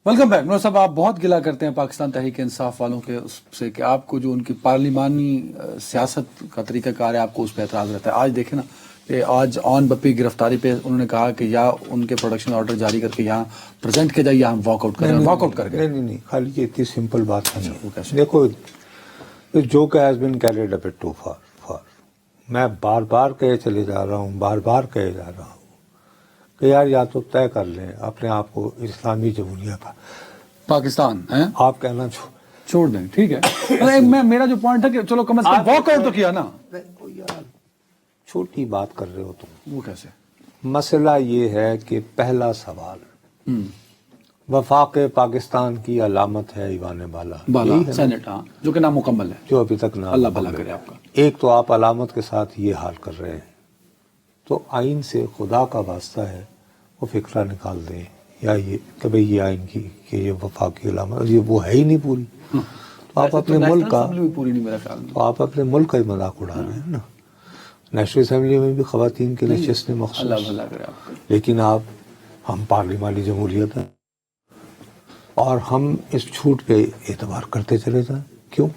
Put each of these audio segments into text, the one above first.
Welcome back. نور صاحب، آپ بہت گلا کرتے ہیں پاکستان تحریک انصاف والوں کے اس سے کہ آپ کو جو ان کی پارلیمانی سیاست کا طریقہ کار ہے آپ کو اس پہ اعتراض رہتا ہے. آج دیکھیں نا کہ آج آن بپی گرفتاری پہ انہوں نے کہا کہ یا ان کے پروڈکشن آرڈر جاری کر کے یہاں پریزنٹ کیا جائے یا ہم واک آؤٹ کریں. واک آؤٹ کر کے نہیں خالی یہ اتنی سمپل بات نہیں. دیکھو جو کہ has been carried a bit too far. میں بار بار کہے چلے جا رہا ہوں کہ یار یا تو طے کر لیں اپنے آپ کو اسلامی جمہوریہ کا پاکستان ہے، آپ کہنا چھوڑ دیں. ٹھیک ہے، میں میرا جو پوائنٹ ہے کہ چلو کم از کم واک آؤٹ تو کیا نا. یار چھوٹی بات کر رہے ہو تم. وہ کیسے؟ مسئلہ یہ ہے کہ پہلا سوال وفاق پاکستان کی علامت ہے ایوان بالا سینٹ، ہاں، جو کہ نامکمل ہے، جو ابھی تک اللہ بھلا کرے آپ کا. ایک تو آپ علامت کے ساتھ یہ حال کر رہے ہیں، تو آئین سے خدا کا واسطہ ہے وہ فکرہ نکال دیں یا یہ کہ بھئی یہ آئین کی کہ یہ وفاقی علامت یہ وہ ہے ہی نہیں پوری. تو آپ اپنے ملک کا پوری نہیں میرا خیال. تو آپ اپنے ملک کا ہی مذاق اڑا رہے ہیں نا. نیشنل اسمبلی میں بھی خواتین کے لیے نشستیں مخصوص، اللہ بھلا کرے آپ کا. لیکن ہم پارلیمانی جمہوریت ہیں اور ہم اس چھوٹ پہ اعتبار کرتے چلے جائیں. کیوں؟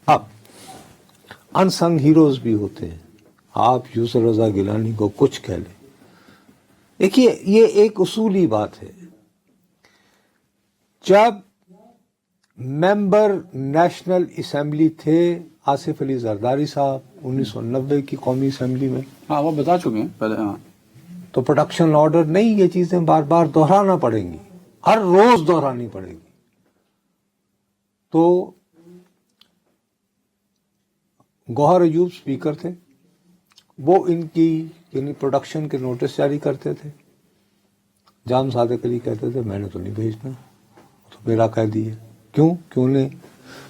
اب انسنگ ہیروز بھی ہوتے ہیں. آپ یوسر رضا گیلانی کو کچھ کہہ لیں. دیکھیے یہ ایک اصولی بات ہے. جب ممبر نیشنل اسمبلی تھے آصف علی زرداری صاحب 1990 کی قومی اسمبلی میں، ہاں وہ بتا چکے ہیں پہلے. ہاں تو پروڈکشن آرڈر نہیں، یہ چیزیں بار بار دہرانا پڑیں گی، ہر روز دہرانی پڑے گی. تو گوہر ایوب سپیکر تھے، وہ ان کی یعنی پروڈکشن کے نوٹس جاری کرتے تھے. جام صادق علی کہتے تھے میں نے تو نہیں بھیجنا، تو میرا قید ہے. کیوں کہ انہیں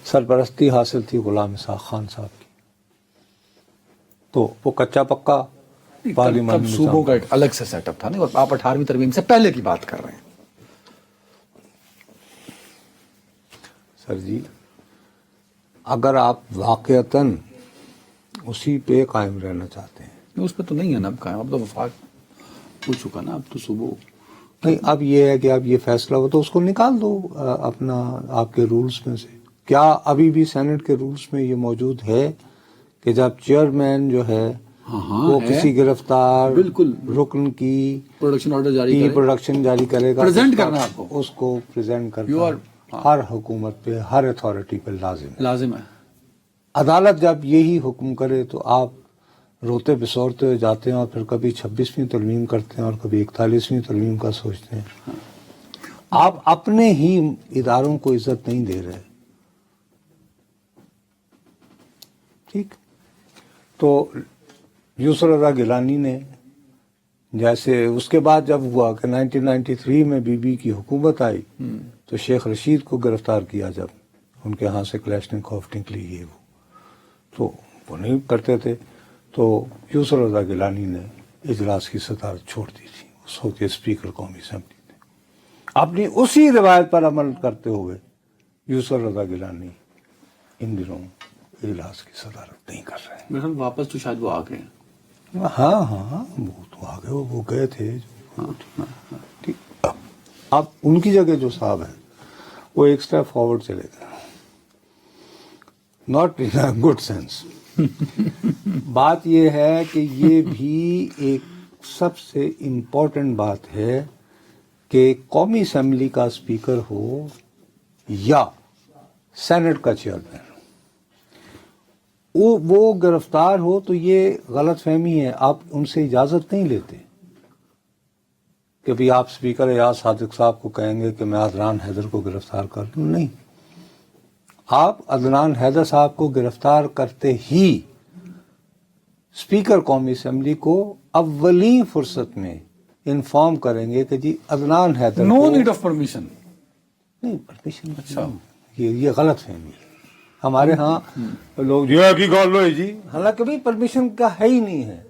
سرپرستی حاصل تھی غلام اسحاق خان صاحب کی. تو وہ کچا پکا پارلیمانی صوبوں کا ایک الگ سے سیٹ اپ تھا نا، اور آپ 18ویں ترمیم سے پہلے کی بات کر رہے ہیں. سر جی اگر آپ واقعتاً اسی پہ قائم رہنا چاہتے ہیں، اس پہ تو نہیں ہے نا اب قائم. اب تو وفاق ہو چکا نا، اب تو صوبوں نہیں. اب یہ ہے کہ اب یہ فیصلہ ہو تو اس کو نکال دو اپنا آپ کے رولز میں سے. کیا ابھی بھی سینٹ کے رولز میں یہ موجود ہے کہ جب چیئرمین جو ہے وہ کسی گرفتار بالکل رکن کی پروڈکشن آرڈر پروڈکشن جاری کرے گا، پریزنٹ کرنا آپ کو، اس کو پریزنٹ کرنا ہر حکومت پہ ہر اتھارٹی پہ لازم ہے. عدالت جب یہی حکم کرے تو آپ روتے بسورتے ہوئے جاتے ہیں اور پھر کبھی 26ویں ترمیم کرتے ہیں اور کبھی 41ویں ترمیم کا سوچتے ہیں. آپ اپنے ہی اداروں کو عزت نہیں دے رہے. ٹھیک. تو یوسر رضا گیلانی نے جیسے اس کے بعد جب ہوا کہ 1993 میں بی بی کی حکومت آئی تو شیخ رشید کو گرفتار کیا جب ان کے ہاں سے کلیشنکوف نکلی یہ وہ، تو وہ نہیں کرتے تھے. تو یوسر رضا گیلانی نے اجلاس کی صدارت چھوڑ دی تھی. اس وقت اسپیکر قومی اسمبلی تھے. اپنی اسی روایت پر عمل کرتے ہوئے یوسر رضا گیلانی ان دنوں اجلاس کی صدارت نہیں کر رہے ہیں. میرے خیال واپس تو شاید وہ آ گئے. ہاں وہ تو آ گئے، وہ گئے تھے. ٹھیک. اب ان کی جگہ جو صاحب ہیں وہ ایک سٹیپ فارورڈ چلے گئے، not in a good sense. بات یہ ہے کہ یہ بھی ایک سب سے امپورٹنٹ بات ہے کہ قومی اسمبلی کا اسپیکر ہو یا سینٹ کا چیئرمین وہ گرفتار ہو تو یہ غلط فہمی ہے. آپ ان سے اجازت نہیں لیتے کہ بھی آپ اسپیکر ایاز صادق صاحب کو کہیں گے کہ میں عدنان حیدر کو گرفتار کر لوں. نہیں، آپ عدنان حیدر صاحب کو گرفتار کرتے ہی اسپیکر قومی اسمبلی کو اولین فرصت میں انفارم کریں گے کہ جی Adnan Haider no need of permission. نہیں پرمیشن. اچھا یہ غلط فہمی ہے ہمارے ہاں. لوگ یہ کی گال لو جی، حالانکہ بھی پرمیشن کا ہے ہی نہیں ہے.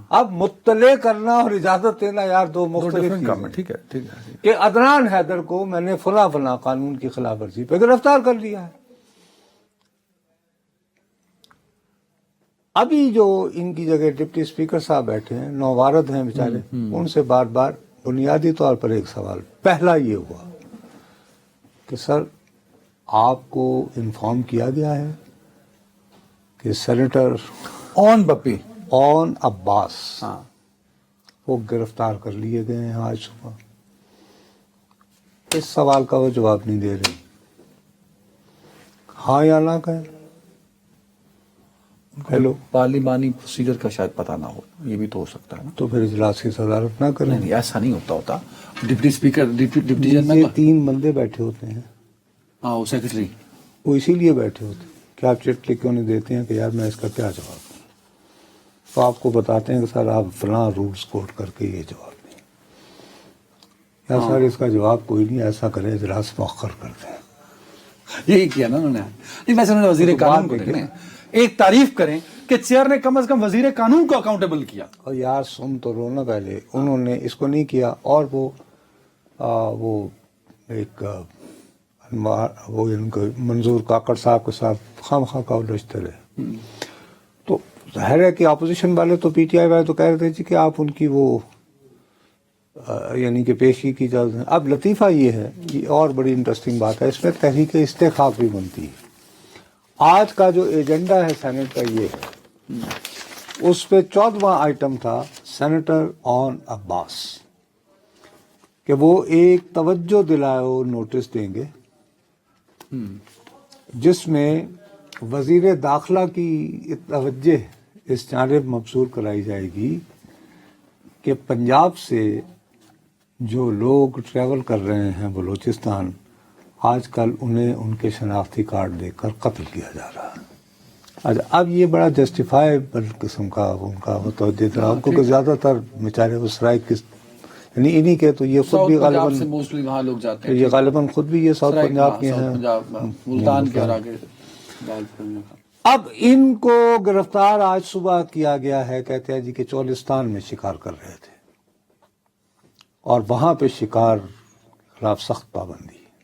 اب مطلع کرنا اور اجازت دینا یار دو مختلف چیزیں ہیں. ٹھیک ہے کہ عدنان حیدر کو میں نے فلاں قانون کی خلاف ورزی پہ گرفتار کر لیا ہے. ابھی جو ان کی جگہ ڈپٹی اسپیکر صاحب بیٹھے ہیں نووارد ہیں بیچارے، ان سے بار بار بنیادی طور پر ایک سوال پہلا یہ ہوا کہ سر آپ کو انفارم کیا گیا ہے کہ سینیٹر اون بپی اون عباس ہاں وہ گرفتار کر لیے گئے ہیں آج صبح. اس سوال کا وہ جواب نہیں دے رہے. ہاں یا نہ کہیں. ہیلو. پارلیمانی پروسیجر کا شاید پتہ نہ ہو, یہ بھی تو ہو سکتا ہے نا. تو پھر اجلاس کی صدارت نہ کریں. نہیں ایسا نہیں ہوتا. ڈپٹی اسپیکر ڈپٹی جنرل یہ 3 بندے بیٹھے ہوتے ہیں, ہاں وہ سیکرٹری. وہ اسی لیے بیٹھے ہوتے ہیں کہ آپ چٹ لکھ کے انہیں دیتے ہیں کہ یار میں اس کا کیا جواب دوں, تو آپ کو بتاتے ہیں کہ سر آپ فلاں رولز کوٹ کر کے یہ جواب دیں, یا سر اس کا جواب کوئی نہیں, ایسا کریں اجلاس مؤخر کر دیں. یہی کیا نا انہوں نے. نہیں ویسے انہوں نے وزیر قانون کو دیکھیں, ایک تعریف کریں کہ چیئر نے کم از کم وزیر قانون کو اکاؤنٹیبل کیا. اور یار سن تو رو نا پہلے, انہوں نے اس کو نہیں کیا, اور وہ ایک وہ ان کو منظور کاکڑ صاحب کے ساتھ خام خواہ کا الجھتے رہے. تو ظاہر ہے کہ اپوزیشن والے تو پی ٹی آئی والے تو کہہ رہے تھے جی کہ آپ ان کی وہ یعنی کہ پیشی کی اجازت ہے. اب لطیفہ یہ ہے, یہ اور بڑی انٹرسٹنگ بات ہے, اس میں تحریک استحقاق بھی بنتی ہے. آج کا جو ایجنڈا ہے سینٹ کا یہ ہے, اس پہ 14واں آئٹم تھا سینیٹر اون عباس, کہ وہ ایک توجہ دلائے نوٹس دیں گے جس میں وزیر داخلہ کی توجہ اس جانب مبذول کرائی جائے گی کہ پنجاب سے جو لوگ ٹریول کر رہے ہیں بلوچستان, آج کل انہیں ان کے شناختی کارڈ دے کر قتل کیا جا رہا ہے. اچھا, اب یہ بڑا جسٹیفائیبل قسم کا ان کا متوجہ تھا, کیونکہ زیادہ تر بیچارے اس رائے کس یعنی انہی کے, تو یہ خود بھی غالباً موسٹلی وہاں لوگ جاتے ہیں, یہ غالباً خود بھی یہ ساؤتھ پنجاب کے ہیں, ملتان کے اور آگے. اب ان کو گرفتار آج صبح کیا گیا ہے, کہتے ہیں جی کہ چولستان میں شکار کر رہے تھے, اور وہاں پہ شکار خلاف سخت پابندی.